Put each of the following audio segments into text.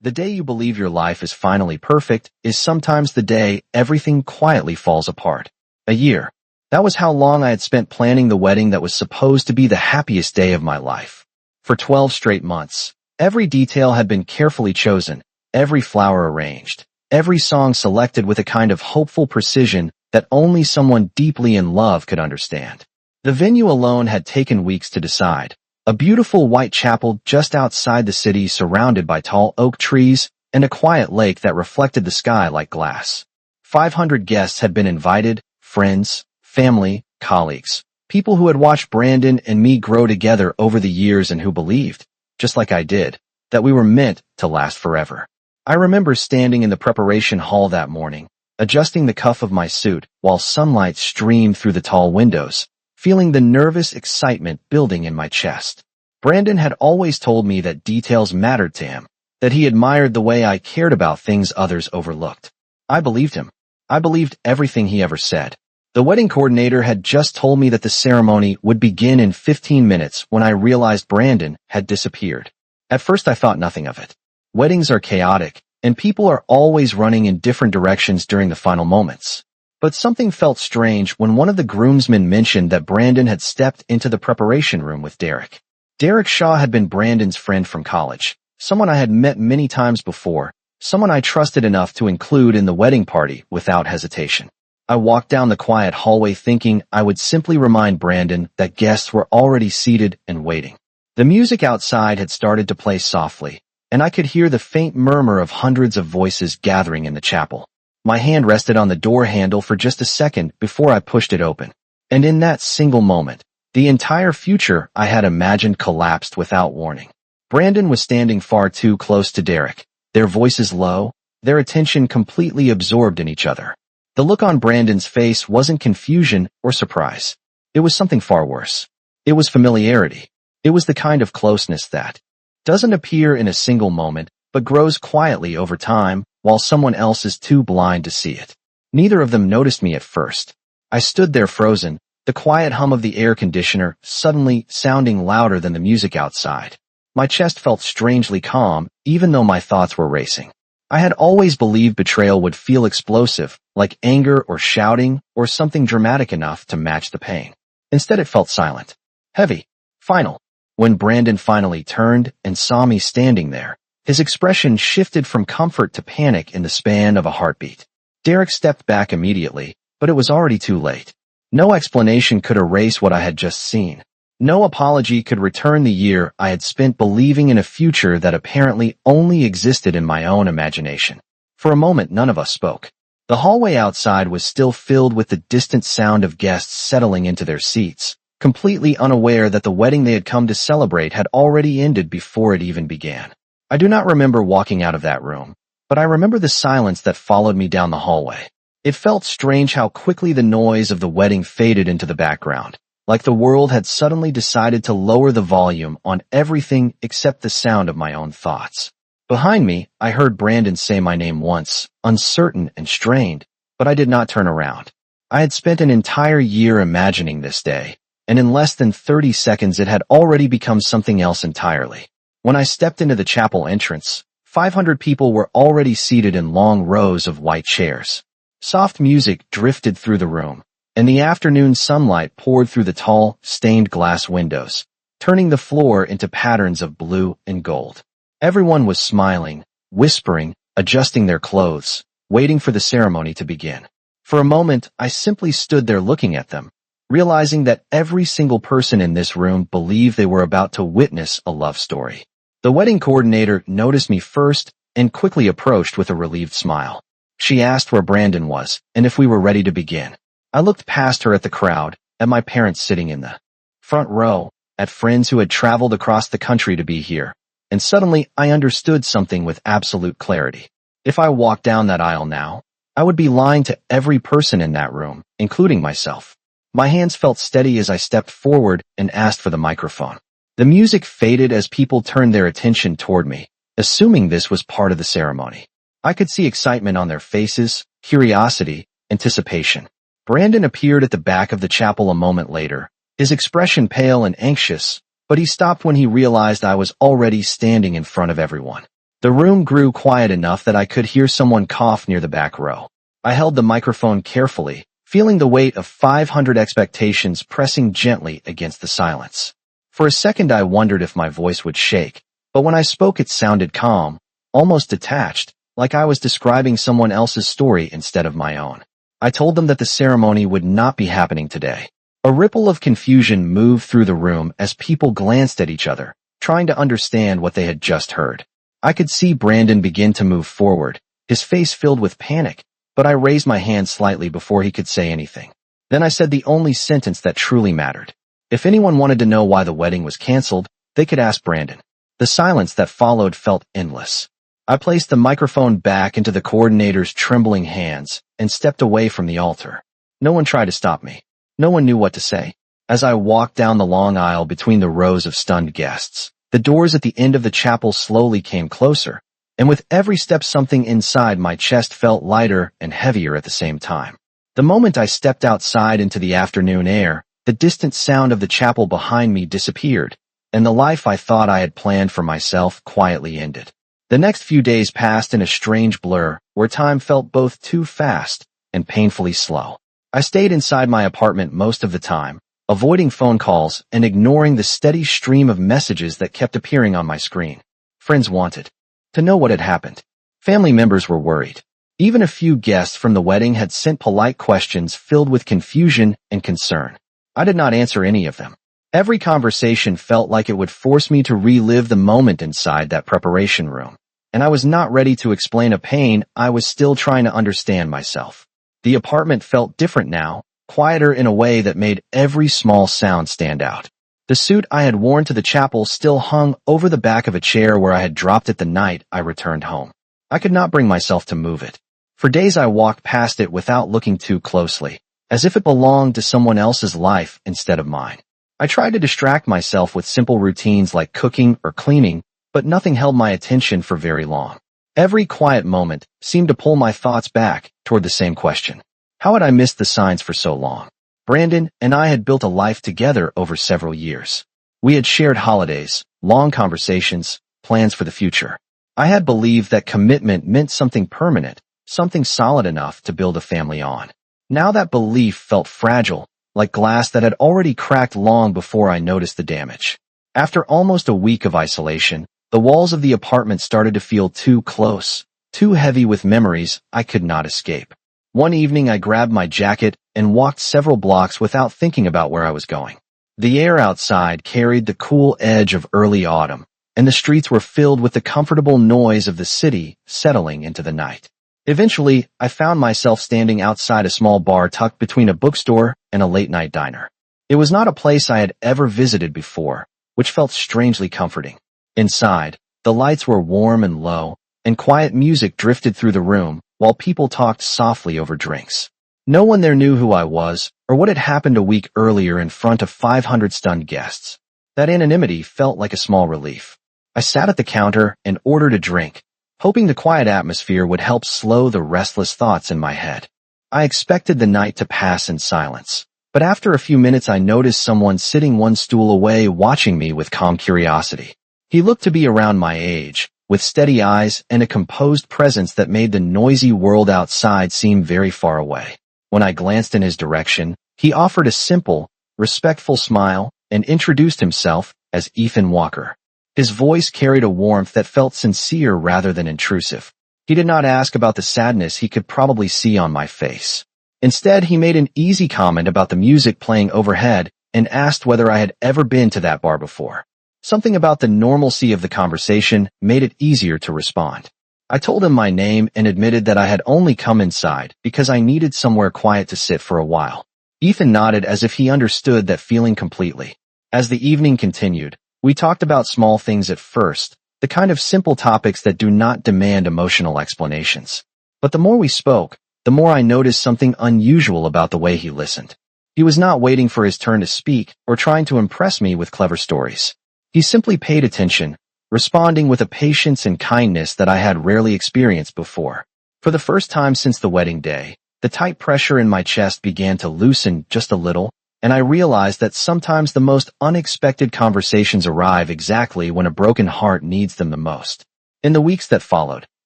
The day you believe your life is finally perfect is sometimes the day everything quietly falls apart. A year. That was how long I had spent planning the wedding that was supposed to be the happiest day of my life. For 12 straight months, every detail had been carefully chosen, every flower arranged, every song selected with a kind of hopeful precision that only someone deeply in love could understand. The venue alone had taken weeks to decide. A beautiful white chapel just outside the city surrounded by tall oak trees and a quiet lake that reflected the sky like glass. 500 guests had been invited, friends, family, colleagues, people who had watched Brandon and me grow together over the years and who believed, just like I did, that we were meant to last forever. I remember standing in the preparation hall that morning, adjusting the cuff of my suit while sunlight streamed through the tall windows, feeling the nervous excitement building in my chest. Brandon had always told me that details mattered to him, that he admired the way I cared about things others overlooked. I believed him. I believed everything he ever said. The wedding coordinator had just told me that the ceremony would begin in 15 minutes when I realized Brandon had disappeared. At first I thought nothing of it. Weddings are chaotic, and people are always running in different directions during the final moments. But something felt strange when one of the groomsmen mentioned that Brandon had stepped into the preparation room with Derek. Derek Shaw had been Brandon's friend from college, someone I had met many times before, someone I trusted enough to include in the wedding party without hesitation. I walked down the quiet hallway thinking I would simply remind Brandon that guests were already seated and waiting. The music outside had started to play softly, and I could hear the faint murmur of hundreds of voices gathering in the chapel. My hand rested on the door handle for just a second before I pushed it open. And in that single moment, the entire future I had imagined collapsed without warning. Brandon was standing far too close to Derek, their voices low, their attention completely absorbed in each other. The look on Brandon's face wasn't confusion or surprise. It was something far worse. It was familiarity. It was the kind of closeness that doesn't appear in a single moment, but grows quietly over time while someone else is too blind to see it. Neither of them noticed me at first. I stood there frozen, the quiet hum of the air conditioner suddenly sounding louder than the music outside. My chest felt strangely calm, even though my thoughts were racing. I had always believed betrayal would feel explosive, like anger or shouting or something dramatic enough to match the pain. Instead it felt silent, heavy, final. When Brandon finally turned and saw me standing there, his expression shifted from comfort to panic in the span of a heartbeat. Derek stepped back immediately, but it was already too late. No explanation could erase what I had just seen. No apology could return the year I had spent believing in a future that apparently only existed in my own imagination. For a moment, none of us spoke. The hallway outside was still filled with the distant sound of guests settling into their seats, completely unaware that the wedding they had come to celebrate had already ended before it even began. I do not remember walking out of that room, but I remember the silence that followed me down the hallway. It felt strange how quickly the noise of the wedding faded into the background, like the world had suddenly decided to lower the volume on everything except the sound of my own thoughts. Behind me, I heard Brandon say my name once, uncertain and strained, but I did not turn around. I had spent an entire year imagining this day, and in less than 30 seconds it had already become something else entirely. When I stepped into the chapel entrance, 500 people were already seated in long rows of white chairs. Soft music drifted through the room, and the afternoon sunlight poured through the tall, stained glass windows, turning the floor into patterns of blue and gold. Everyone was smiling, whispering, adjusting their clothes, waiting for the ceremony to begin. For a moment, I simply stood there looking at them, realizing that every single person in this room believed they were about to witness a love story. The wedding coordinator noticed me first and quickly approached with a relieved smile. She asked where Brandon was and if we were ready to begin. I looked past her at the crowd, at my parents sitting in the front row, at friends who had traveled across the country to be here, and suddenly I understood something with absolute clarity. If I walked down that aisle now, I would be lying to every person in that room, including myself. My hands felt steady as I stepped forward and asked for the microphone. The music faded as people turned their attention toward me, assuming this was part of the ceremony. I could see excitement on their faces, curiosity, anticipation. Brandon appeared at the back of the chapel a moment later, his expression pale and anxious, but he stopped when he realized I was already standing in front of everyone. The room grew quiet enough that I could hear someone cough near the back row. I held the microphone carefully, feeling the weight of 500 expectations pressing gently against the silence. For a second I wondered if my voice would shake, but when I spoke it sounded calm, almost detached, like I was describing someone else's story instead of my own. I told them that the ceremony would not be happening today. A ripple of confusion moved through the room as people glanced at each other, trying to understand what they had just heard. I could see Brandon begin to move forward, his face filled with panic, but I raised my hand slightly before he could say anything. Then I said the only sentence that truly mattered. If anyone wanted to know why the wedding was canceled, they could ask Brandon. The silence that followed felt endless. I placed the microphone back into the coordinator's trembling hands and stepped away from the altar. No one tried to stop me. No one knew what to say. As I walked down the long aisle between the rows of stunned guests, the doors at the end of the chapel slowly came closer, and with every step something inside my chest felt lighter and heavier at the same time. The moment I stepped outside into the afternoon air, the distant sound of the chapel behind me disappeared, and the life I thought I had planned for myself quietly ended. The next few days passed in a strange blur, where time felt both too fast and painfully slow. I stayed inside my apartment most of the time, avoiding phone calls and ignoring the steady stream of messages that kept appearing on my screen. Friends wanted to know what had happened. Family members were worried. Even a few guests from the wedding had sent polite questions filled with confusion and concern. I did not answer any of them. Every conversation felt like it would force me to relive the moment inside that preparation room, and I was not ready to explain a pain I was still trying to understand myself. The apartment felt different now, quieter in a way that made every small sound stand out. The suit I had worn to the chapel still hung over the back of a chair where I had dropped it the night I returned home. I could not bring myself to move it. For days I walked past it without looking too closely, as if it belonged to someone else's life instead of mine. I tried to distract myself with simple routines like cooking or cleaning, but nothing held my attention for very long. Every quiet moment seemed to pull my thoughts back toward the same question. How had I missed the signs for so long? Brandon and I had built a life together over several years. We had shared holidays, long conversations, plans for the future. I had believed that commitment meant something permanent, something solid enough to build a family on. Now that belief felt fragile, like glass that had already cracked long before I noticed the damage. After almost a week of isolation, the walls of the apartment started to feel too close, too heavy with memories I could not escape. One evening I grabbed my jacket and walked several blocks without thinking about where I was going. The air outside carried the cool edge of early autumn, and the streets were filled with the comfortable noise of the city settling into the night. Eventually, I found myself standing outside a small bar tucked between a bookstore and a late-night diner. It was not a place I had ever visited before, which felt strangely comforting. Inside, the lights were warm and low, and quiet music drifted through the room while people talked softly over drinks. No one there knew who I was or what had happened a week earlier in front of 500 stunned guests. That anonymity felt like a small relief. I sat at the counter and ordered a drink, hoping the quiet atmosphere would help slow the restless thoughts in my head. I expected the night to pass in silence, but after a few minutes I noticed someone sitting one stool away watching me with calm curiosity. He looked to be around my age, with steady eyes and a composed presence that made the noisy world outside seem very far away. When I glanced in his direction, he offered a simple, respectful smile and introduced himself as Ethan Walker. His voice carried a warmth that felt sincere rather than intrusive. He did not ask about the sadness he could probably see on my face. Instead, he made an easy comment about the music playing overhead and asked whether I had ever been to that bar before. Something about the normalcy of the conversation made it easier to respond. I told him my name and admitted that I had only come inside because I needed somewhere quiet to sit for a while. Ethan nodded as if he understood that feeling completely. As the evening continued, we talked about small things at first, the kind of simple topics that do not demand emotional explanations. But the more we spoke, the more I noticed something unusual about the way he listened. He was not waiting for his turn to speak or trying to impress me with clever stories. He simply paid attention, responding with a patience and kindness that I had rarely experienced before. For the first time since the wedding day, the tight pressure in my chest began to loosen just a little, and I realized that sometimes the most unexpected conversations arrive exactly when a broken heart needs them the most. In the weeks that followed,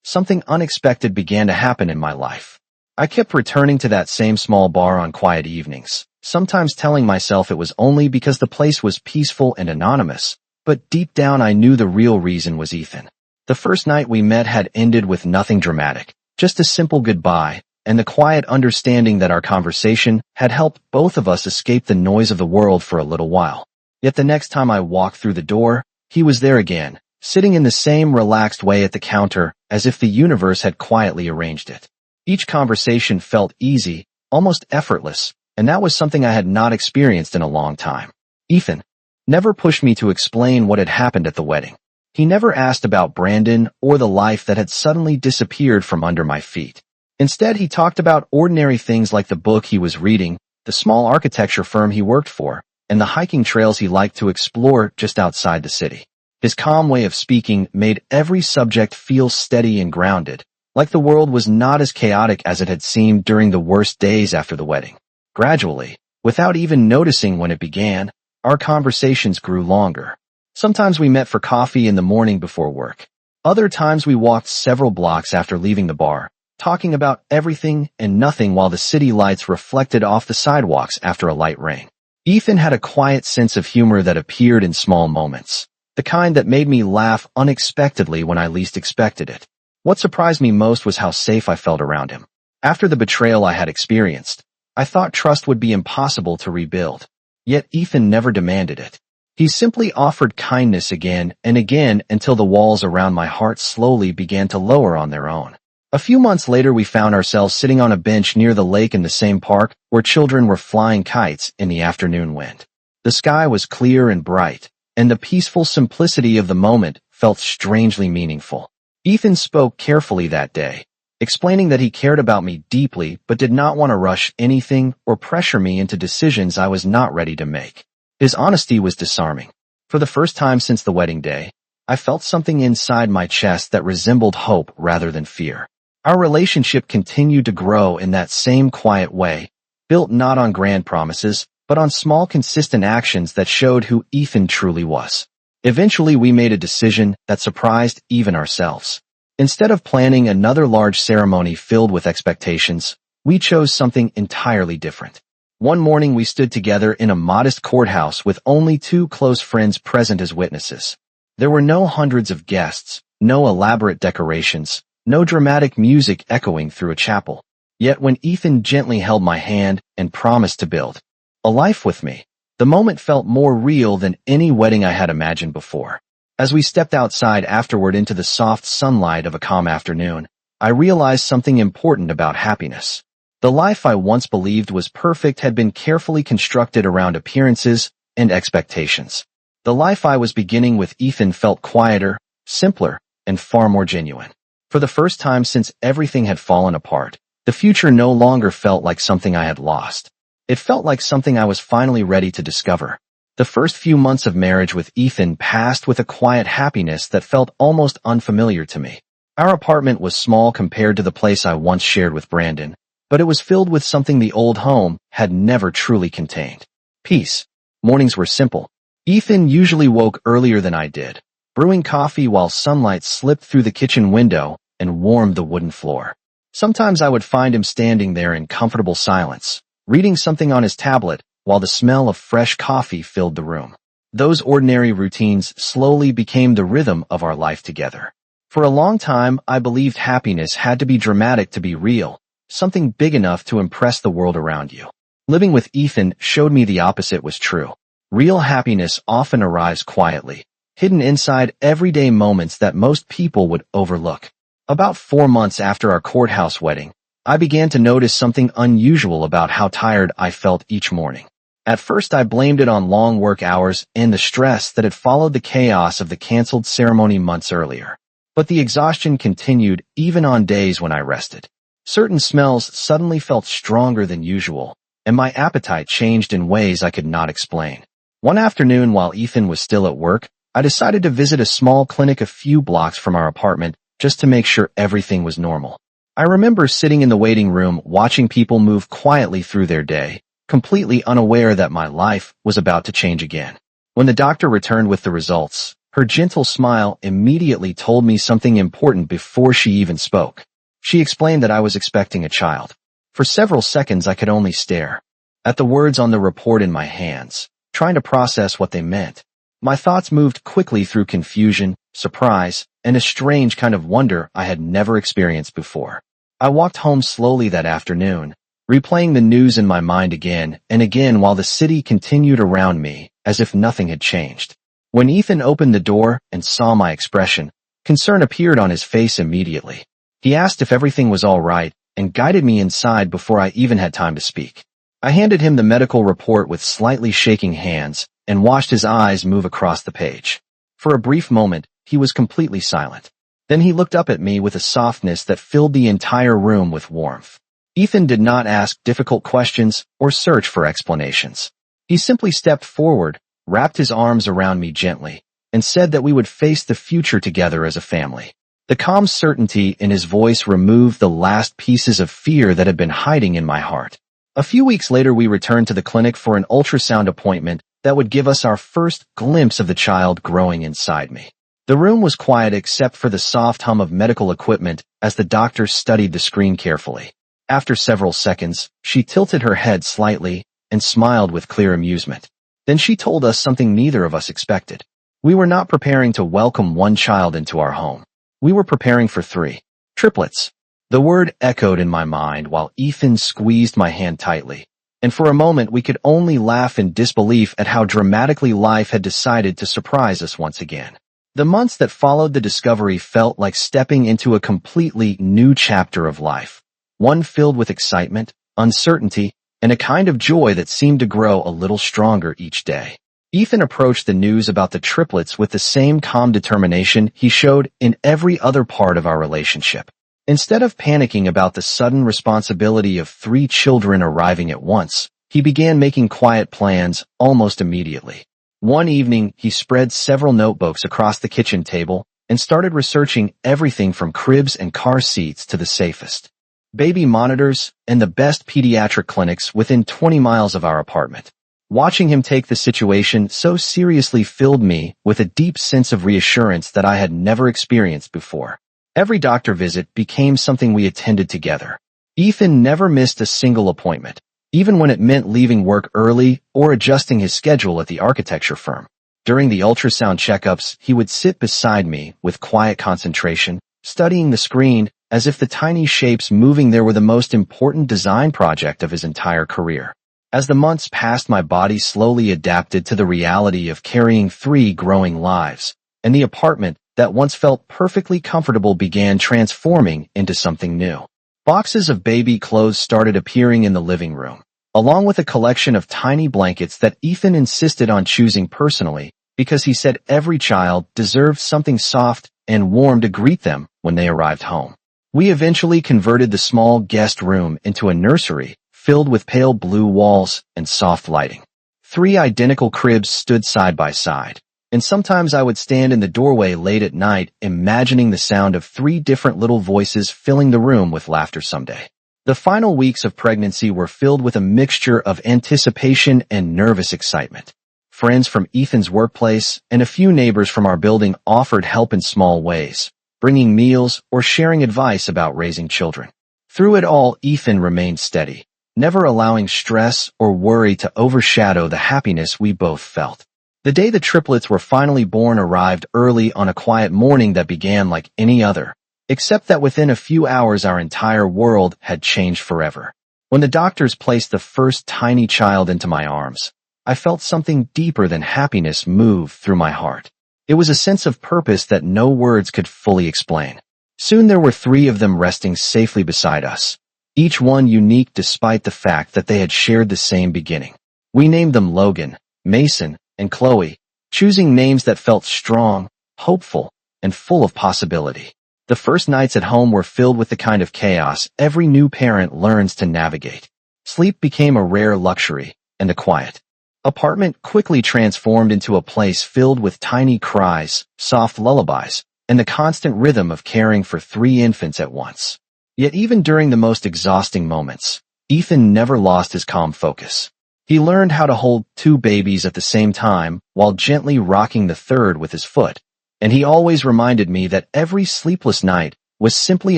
something unexpected began to happen in my life. I kept returning to that same small bar on quiet evenings, sometimes telling myself it was only because the place was peaceful and anonymous, but deep down I knew the real reason was Ethan. The first night we met had ended with nothing dramatic, just a simple goodbye, and the quiet understanding that our conversation had helped both of us escape the noise of the world for a little while. Yet the next time I walked through the door, he was there again, sitting in the same relaxed way at the counter, as if the universe had quietly arranged it. Each conversation felt easy, almost effortless, and that was something I had not experienced in a long time. Ethan never pushed me to explain what had happened at the wedding. He never asked about Brandon or the life that had suddenly disappeared from under my feet. Instead, he talked about ordinary things like the book he was reading, the small architecture firm he worked for, and the hiking trails he liked to explore just outside the city. His calm way of speaking made every subject feel steady and grounded, like the world was not as chaotic as it had seemed during the worst days after the wedding. Gradually, without even noticing when it began, our conversations grew longer. Sometimes we met for coffee in the morning before work. Other times we walked several blocks after leaving the bar, talking about everything and nothing while the city lights reflected off the sidewalks after a light rain. Ethan had a quiet sense of humor that appeared in small moments, the kind that made me laugh unexpectedly when I least expected it. What surprised me most was how safe I felt around him. After the betrayal I had experienced, I thought trust would be impossible to rebuild. Yet Ethan never demanded it. He simply offered kindness again and again until the walls around my heart slowly began to lower on their own. A few months later, we found ourselves sitting on a bench near the lake in the same park where children were flying kites in the afternoon wind. The sky was clear and bright, and the peaceful simplicity of the moment felt strangely meaningful. Ethan spoke carefully that day, explaining that he cared about me deeply but did not want to rush anything or pressure me into decisions I was not ready to make. His honesty was disarming. For the first time since the wedding day, I felt something inside my chest that resembled hope rather than fear. Our relationship continued to grow in that same quiet way, built not on grand promises, but on small consistent actions that showed who Ethan truly was. Eventually we made a decision that surprised even ourselves. Instead of planning another large ceremony filled with expectations, we chose something entirely different. One morning we stood together in a modest courthouse with only 2 close friends present as witnesses. There were no hundreds of guests, no elaborate decorations, no dramatic music echoing through a chapel. Yet when Ethan gently held my hand and promised to build a life with me, the moment felt more real than any wedding I had imagined before. As we stepped outside afterward into the soft sunlight of a calm afternoon, I realized something important about happiness. The life I once believed was perfect had been carefully constructed around appearances and expectations. The life I was beginning with Ethan felt quieter, simpler, and far more genuine. For the first time since everything had fallen apart, the future no longer felt like something I had lost. It felt like something I was finally ready to discover. The first few months of marriage with Ethan passed with a quiet happiness that felt almost unfamiliar to me. Our apartment was small compared to the place I once shared with Brandon, but it was filled with something the old home had never truly contained. Peace. Mornings were simple. Ethan usually woke earlier than I did, brewing coffee while sunlight slipped through the kitchen window and warmed the wooden floor. Sometimes I would find him standing there in comfortable silence, reading something on his tablet while the smell of fresh coffee filled the room. Those ordinary routines slowly became the rhythm of our life together. For a long time, I believed happiness had to be dramatic to be real, something big enough to impress the world around you. Living with Ethan showed me the opposite was true. Real happiness often arrives quietly, hidden inside everyday moments that most people would overlook. About 4 months after our courthouse wedding, I began to notice something unusual about how tired I felt each morning. At first I blamed it on long work hours and the stress that had followed the chaos of the canceled ceremony months earlier. But the exhaustion continued even on days when I rested. Certain smells suddenly felt stronger than usual, and my appetite changed in ways I could not explain. One afternoon while Ethan was still at work, I decided to visit a small clinic a few blocks from our apartment just to make sure everything was normal. I remember sitting in the waiting room watching people move quietly through their day, completely unaware that my life was about to change again. When the doctor returned with the results, Her gentle smile immediately told me something important before she even spoke. She explained that I was expecting a child. For several seconds I could only stare at the words on the report in my hands, trying to process what they meant. My thoughts moved quickly through confusion, surprise, and a strange kind of wonder I had never experienced before. I walked home slowly that afternoon, replaying the news in my mind again and again while the city continued around me as if nothing had changed. When Ethan opened the door and saw my expression, concern appeared on his face immediately. He asked if everything was all right and guided me inside before I even had time to speak. I handed him the medical report with slightly shaking hands and watched his eyes move across the page. For a brief moment, he was completely silent. Then he looked up at me with a softness that filled the entire room with warmth. Ethan did not ask difficult questions or search for explanations. He simply stepped forward, wrapped his arms around me gently, and said that we would face the future together as a family. The calm certainty in his voice removed the last pieces of fear that had been hiding in my heart. A few weeks later, we returned to the clinic for an ultrasound appointment that would give us our first glimpse of the child growing inside me. The room was quiet except for the soft hum of medical equipment as the doctor studied the screen carefully. After several seconds, she tilted her head slightly and smiled with clear amusement. Then she told us something neither of us expected. We were not preparing to welcome one child into our home. We were preparing for 3. Triplets. The word echoed in my mind while Ethan squeezed my hand tightly, and for a moment we could only laugh in disbelief at how dramatically life had decided to surprise us once again. The months that followed the discovery felt like stepping into a completely new chapter of life, one filled with excitement, uncertainty, and a kind of joy that seemed to grow a little stronger each day. Ethan approached the news about the triplets with the same calm determination he showed in every other part of our relationship. Instead of panicking about the sudden responsibility of 3 children arriving at once, he began making quiet plans almost immediately. One evening, he spread several notebooks across the kitchen table and started researching everything from cribs and car seats to the safest baby monitors and the best pediatric clinics within 20 miles of our apartment. Watching him take the situation so seriously filled me with a deep sense of reassurance that I had never experienced before. Every doctor visit became something we attended together. Ethan never missed a single appointment, even when it meant leaving work early or adjusting his schedule at the architecture firm. During the ultrasound checkups, he would sit beside me with quiet concentration, studying the screen as if the tiny shapes moving there were the most important design project of his entire career. As the months passed, my body slowly adapted to the reality of carrying 3 growing lives, and the apartment that once felt perfectly comfortable began transforming into something new. Boxes of baby clothes started appearing in the living room, along with a collection of tiny blankets that Ethan insisted on choosing personally because he said every child deserved something soft and warm to greet them when they arrived home. We eventually converted the small guest room into a nursery filled with pale blue walls and soft lighting. 3 identical cribs stood side by side, and sometimes I would stand in the doorway late at night imagining the sound of 3 different little voices filling the room with laughter someday. The final weeks of pregnancy were filled with a mixture of anticipation and nervous excitement. Friends from Ethan's workplace and a few neighbors from our building offered help in small ways, bringing meals or sharing advice about raising children. Through it all, Ethan remained steady, never allowing stress or worry to overshadow the happiness we both felt. The day the triplets were finally born arrived early on a quiet morning that began like any other, except that within a few hours our entire world had changed forever. When the doctors placed the first tiny child into my arms, I felt something deeper than happiness move through my heart. It was a sense of purpose that no words could fully explain. Soon there were 3 of them resting safely beside us, each one unique despite the fact that they had shared the same beginning. We named them Logan, Mason, and Chloe, choosing names that felt strong, hopeful, and full of possibility. The first nights at home were filled with the kind of chaos every new parent learns to navigate. Sleep became a rare luxury, and the quiet apartment quickly transformed into a place filled with tiny cries, soft lullabies, and the constant rhythm of caring for 3 infants at once. Yet even during the most exhausting moments, Ethan never lost his calm focus. He learned how to hold 2 babies at the same time while gently rocking the third with his foot, and he always reminded me that every sleepless night was simply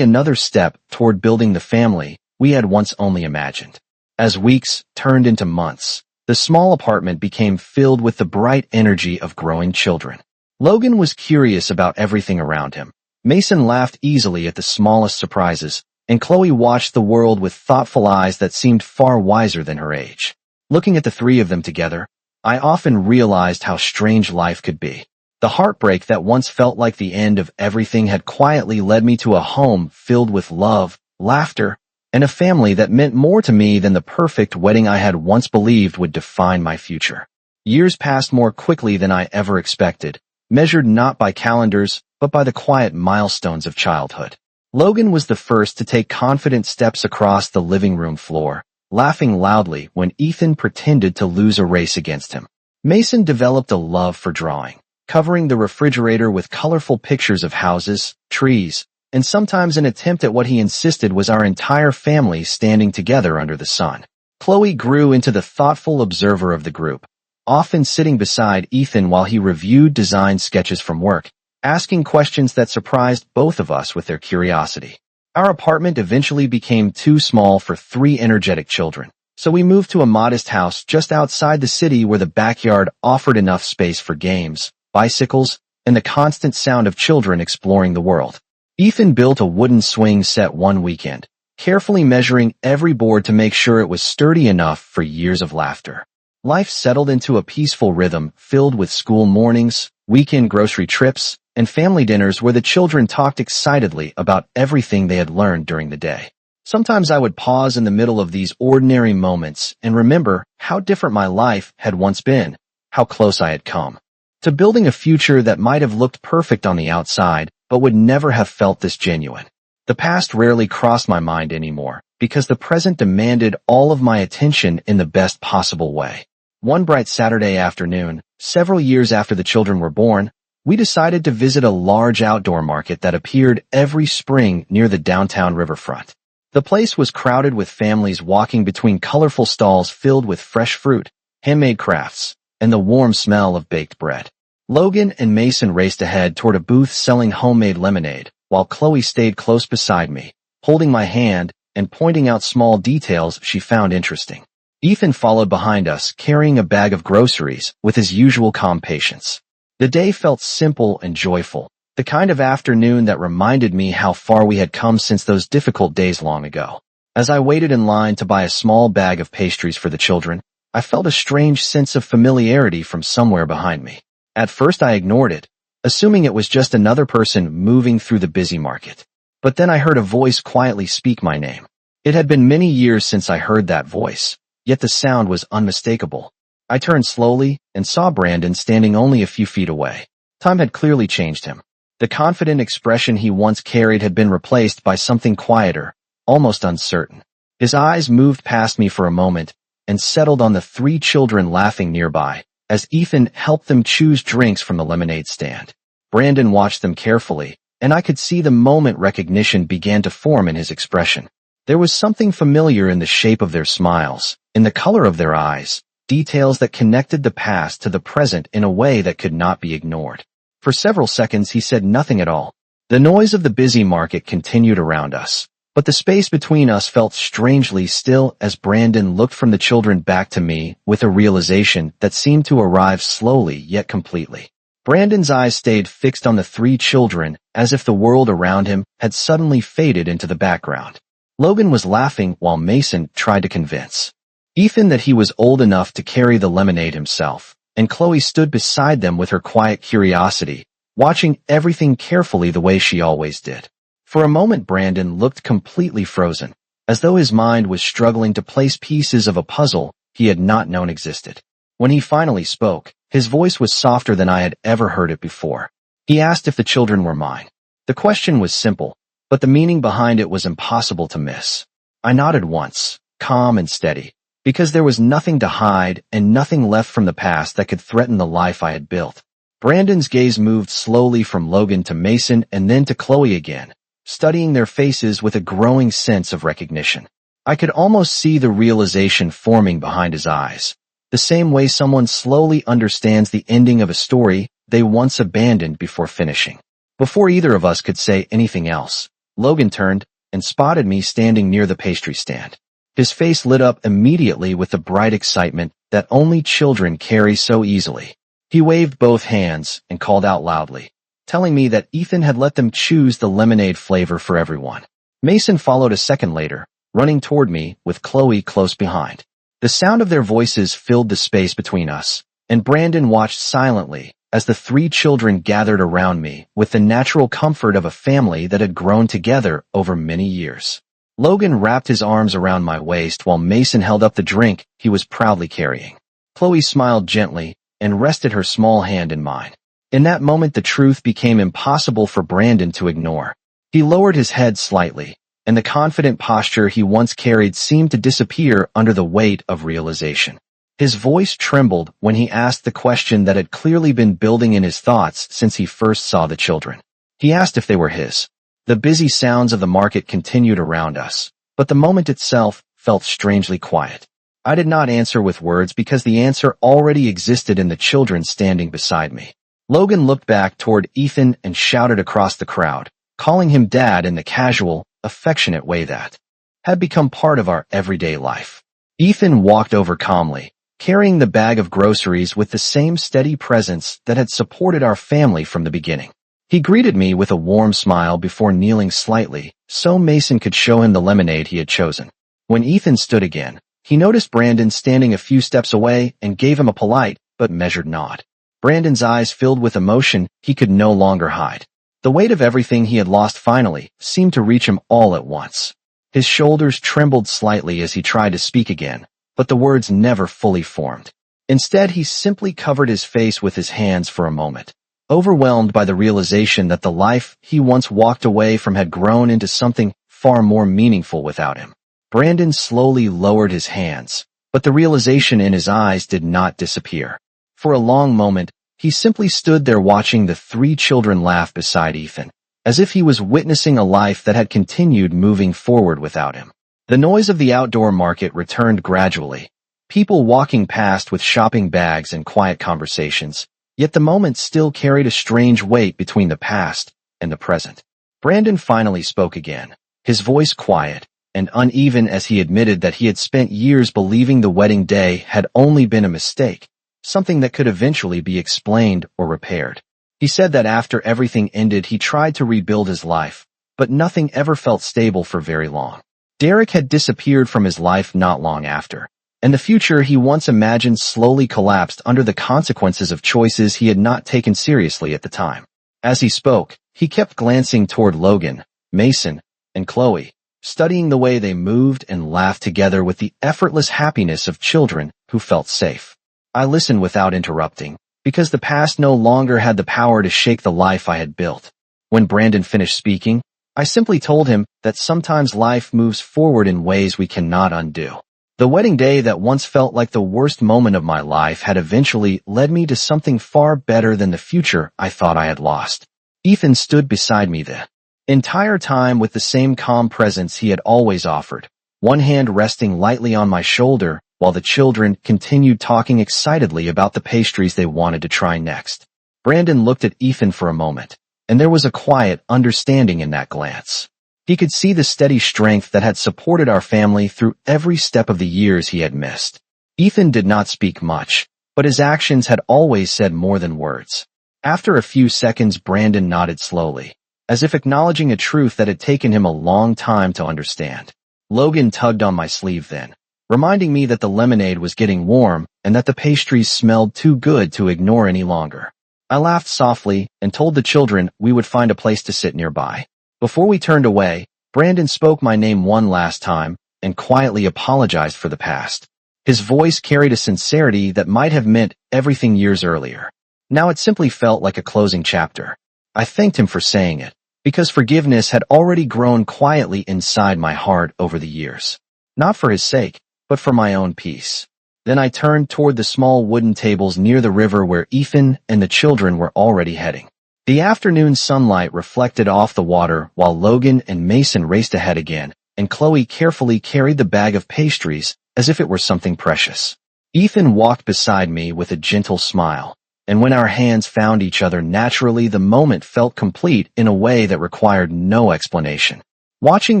another step toward building the family we had once only imagined. As weeks turned into months, the small apartment became filled with the bright energy of growing children. Logan was curious about everything around him. Mason laughed easily at the smallest surprises, and Chloe watched the world with thoughtful eyes that seemed far wiser than her age. Looking at the three of them together, I often realized how strange life could be. The heartbreak that once felt like the end of everything had quietly led me to a home filled with love, laughter, and a family that meant more to me than the perfect wedding I had once believed would define my future. Years passed more quickly than I ever expected, measured not by calendars, but by the quiet milestones of childhood. Logan was the first to take confident steps across the living room floor, laughing loudly when Ethan pretended to lose a race against him. Mason developed a love for drawing, covering the refrigerator with colorful pictures of houses, trees, and sometimes an attempt at what he insisted was our entire family standing together under the sun. Chloe grew into the thoughtful observer of the group, often sitting beside Ethan while he reviewed design sketches from work, asking questions that surprised both of us with their curiosity. Our apartment eventually became too small for 3 energetic children, so we moved to a modest house just outside the city where the backyard offered enough space for games, bicycles, and the constant sound of children exploring the world. Ethan built a wooden swing set one weekend, carefully measuring every board to make sure it was sturdy enough for years of laughter. Life settled into a peaceful rhythm filled with school mornings, weekend grocery trips, and family dinners where the children talked excitedly about everything they had learned during the day. Sometimes I would pause in the middle of these ordinary moments and remember how different my life had once been, how close I had come to building a future that might have looked perfect on the outside, but would never have felt this genuine. The past rarely crossed my mind anymore, because the present demanded all of my attention in the best possible way. One bright Saturday afternoon, several years after the children were born, we decided to visit a large outdoor market that appeared every spring near the downtown riverfront. The place was crowded with families walking between colorful stalls filled with fresh fruit, handmade crafts, and the warm smell of baked bread. Logan and Mason raced ahead toward a booth selling homemade lemonade, while Chloe stayed close beside me, holding my hand and pointing out small details she found interesting. Ethan followed behind us, carrying a bag of groceries with his usual calm patience. The day felt simple and joyful, the kind of afternoon that reminded me how far we had come since those difficult days long ago. As I waited in line to buy a small bag of pastries for the children, I felt a strange sense of familiarity from somewhere behind me. At first I ignored it, assuming it was just another person moving through the busy market. But then I heard a voice quietly speak my name. It had been many years since I heard that voice, yet the sound was unmistakable. I turned slowly and saw Brandon standing only a few feet away. Time had clearly changed him. The confident expression he once carried had been replaced by something quieter, almost uncertain. His eyes moved past me for a moment and settled on the 3 children laughing nearby, as Ethan helped them choose drinks from the lemonade stand. Brandon watched them carefully, and I could see the moment recognition began to form in his expression. There was something familiar in the shape of their smiles, in the color of their eyes, details that connected the past to the present in a way that could not be ignored. For several seconds he said nothing at all. The noise of the busy market continued around us, but the space between us felt strangely still as Brandon looked from the children back to me with a realization that seemed to arrive slowly yet completely. Brandon's eyes stayed fixed on the 3 children as if the world around him had suddenly faded into the background. Logan was laughing while Mason tried to convince Ethan that he was old enough to carry the lemonade himself, and Chloe stood beside them with her quiet curiosity, watching everything carefully the way she always did. For a moment Brandon looked completely frozen, as though his mind was struggling to place pieces of a puzzle he had not known existed. When he finally spoke, his voice was softer than I had ever heard it before. He asked if the children were mine. The question was simple, but the meaning behind it was impossible to miss. I nodded once, calm and steady, because there was nothing to hide and nothing left from the past that could threaten the life I had built. Brandon's gaze moved slowly from Logan to Mason and then to Chloe again, studying their faces with a growing sense of recognition. I could almost see the realization forming behind his eyes, the same way someone slowly understands the ending of a story they once abandoned before finishing. Before either of us could say anything else, Logan turned and spotted me standing near the pastry stand. His face lit up immediately with the bright excitement that only children carry so easily. He waved both hands and called out loudly, telling me that Ethan had let them choose the lemonade flavor for everyone. Mason followed a second later, running toward me with Chloe close behind. The sound of their voices filled the space between us, and Brandon watched silently as the three children gathered around me with the natural comfort of a family that had grown together over many years. Logan wrapped his arms around my waist while Mason held up the drink he was proudly carrying. Chloe smiled gently and rested her small hand in mine. In that moment, the truth became impossible for Brandon to ignore. He lowered his head slightly, and the confident posture he once carried seemed to disappear under the weight of realization. His voice trembled when he asked the question that had clearly been building in his thoughts since he first saw the children. He asked if they were his. The busy sounds of the market continued around us, but the moment itself felt strangely quiet. I did not answer with words because the answer already existed in the children standing beside me. Logan looked back toward Ethan and shouted across the crowd, calling him Dad in the casual, affectionate way that had become part of our everyday life. Ethan walked over calmly, carrying the bag of groceries with the same steady presence that had supported our family from the beginning. He greeted me with a warm smile before kneeling slightly so Mason could show him the lemonade he had chosen. When Ethan stood again, he noticed Brandon standing a few steps away and gave him a polite but measured nod. Brandon's eyes filled with emotion he could no longer hide. The weight of everything he had lost finally seemed to reach him all at once. His shoulders trembled slightly as he tried to speak again, but the words never fully formed. Instead, he simply covered his face with his hands for a moment, overwhelmed by the realization that the life he once walked away from had grown into something far more meaningful without him. Brandon slowly lowered his hands, but the realization in his eyes did not disappear. For a long moment, he simply stood there watching the three children laugh beside Ethan, as if he was witnessing a life that had continued moving forward without him. The noise of the outdoor market returned gradually, people walking past with shopping bags and quiet conversations, yet the moment still carried a strange weight between the past and the present. Brandon finally spoke again, his voice quiet and uneven as he admitted that he had spent years believing the wedding day had only been a mistake, something that could eventually be explained or repaired. He said that after everything ended he tried to rebuild his life, but nothing ever felt stable for very long. Derek had disappeared from his life not long after, and the future he once imagined slowly collapsed under the consequences of choices he had not taken seriously at the time. As he spoke, he kept glancing toward Logan, Mason, and Chloe, studying the way they moved and laughed together with the effortless happiness of children who felt safe. I listened without interrupting, because the past no longer had the power to shake the life I had built. When Brandon finished speaking, I simply told him that sometimes life moves forward in ways we cannot undo. The wedding day that once felt like the worst moment of my life had eventually led me to something far better than the future I thought I had lost. Ethan stood beside me the entire time with the same calm presence he had always offered, one hand resting lightly on my shoulder while the children continued talking excitedly about the pastries they wanted to try next. Brandon looked at Ethan for a moment, and there was a quiet understanding in that glance. He could see the steady strength that had supported our family through every step of the years he had missed. Ethan did not speak much, but his actions had always said more than words. After a few seconds, Brandon nodded slowly, as if acknowledging a truth that had taken him a long time to understand. Logan tugged on my sleeve then, reminding me that the lemonade was getting warm and that the pastries smelled too good to ignore any longer. I laughed softly and told the children we would find a place to sit nearby. Before we turned away, Brandon spoke my name one last time and quietly apologized for the past. His voice carried a sincerity that might have meant everything years earlier. Now it simply felt like a closing chapter. I thanked him for saying it, because forgiveness had already grown quietly inside my heart over the years. Not for his sake, but for my own peace. Then I turned toward the small wooden tables near the river where Ethan and the children were already heading. The afternoon sunlight reflected off the water while Logan and Mason raced ahead again, and Chloe carefully carried the bag of pastries as if it were something precious. Ethan walked beside me with a gentle smile, And when our hands found each other naturally, the moment felt complete in a way that required no explanation. Watching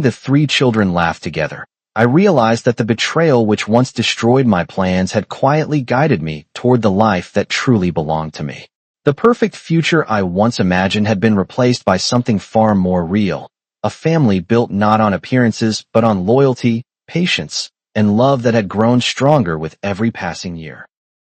the three children laugh together, I realized that the betrayal which once destroyed my plans had quietly guided me toward the life that truly belonged to me. The perfect future I once imagined had been replaced by something far more real, a family built not on appearances but on loyalty, patience, and love that had grown stronger with every passing year.